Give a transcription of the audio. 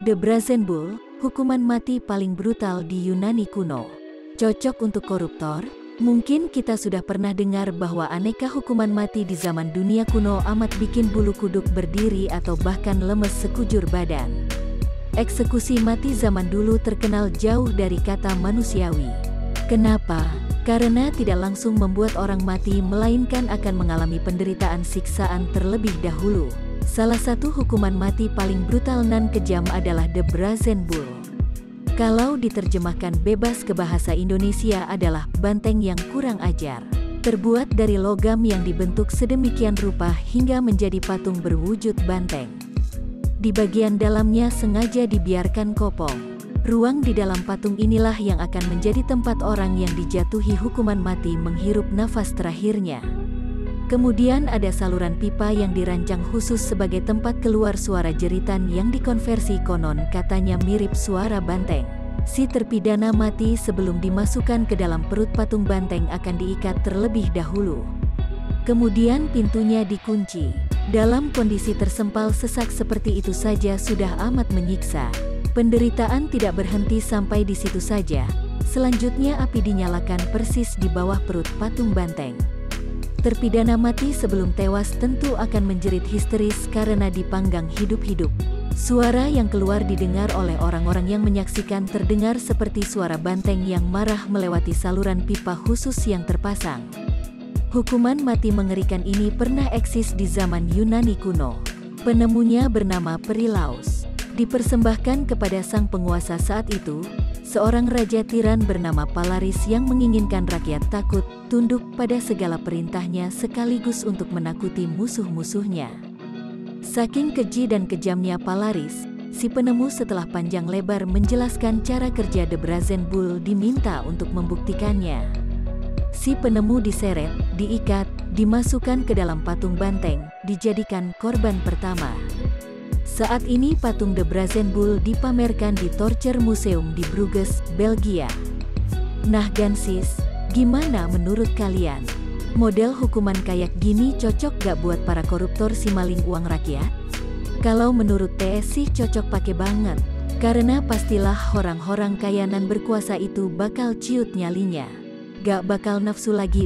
The Brazen Bull, hukuman mati paling brutal di Yunani kuno. Cocok untuk koruptor? Mungkin kita sudah pernah dengar bahwa aneka hukuman mati di zaman dunia kuno amat bikin bulu kuduk berdiri atau bahkan lemes sekujur badan. Eksekusi mati zaman dulu terkenal jauh dari kata manusiawi. Kenapa? Karena tidak langsung membuat orang mati, melainkan akan mengalami penderitaan siksaan terlebih dahulu. Salah satu hukuman mati paling brutal nan kejam adalah The Brazen Bull. Kalau diterjemahkan bebas ke bahasa Indonesia adalah banteng yang kurang ajar. Terbuat dari logam yang dibentuk sedemikian rupa hingga menjadi patung berwujud banteng. Di bagian dalamnya sengaja dibiarkan kopong. Ruang di dalam patung inilah yang akan menjadi tempat orang yang dijatuhi hukuman mati menghirup nafas terakhirnya. Kemudian ada saluran pipa yang dirancang khusus sebagai tempat keluar suara jeritan yang dikonversi konon katanya mirip suara banteng. Si terpidana mati sebelum dimasukkan ke dalam perut patung banteng akan diikat terlebih dahulu. Kemudian pintunya dikunci. Dalam kondisi tersempal sesak seperti itu saja sudah amat menyiksa. Penderitaan tidak berhenti sampai di situ saja. Selanjutnya api dinyalakan persis di bawah perut patung banteng. Terpidana mati sebelum tewas tentu akan menjerit histeris karena dipanggang hidup-hidup. Suara yang keluar didengar oleh orang-orang yang menyaksikan terdengar seperti suara banteng yang marah melewati saluran pipa khusus yang terpasang. Hukuman mati mengerikan ini pernah eksis di zaman Yunani kuno. Penemunya bernama Perilaus. Dipersembahkan kepada sang penguasa saat itu, seorang raja tiran bernama Palaris yang menginginkan rakyat takut, tunduk pada segala perintahnya sekaligus untuk menakuti musuh-musuhnya. Saking keji dan kejamnya Palaris, si penemu setelah panjang lebar menjelaskan cara kerja The Brazen Bull diminta untuk membuktikannya. Si penemu diseret, diikat, dimasukkan ke dalam patung banteng, dijadikan korban pertama. Saat ini patung The Brazen Bull dipamerkan di Torture Museum di Bruges, Belgia. Nah Gansis, gimana menurut kalian? Model hukuman kayak gini cocok gak buat para koruptor si maling uang rakyat? Kalau menurut TS sih cocok pakai banget. Karena pastilah orang-orang kaya nan berkuasa itu bakal ciut nyalinya. Gak bakal nafsu lagi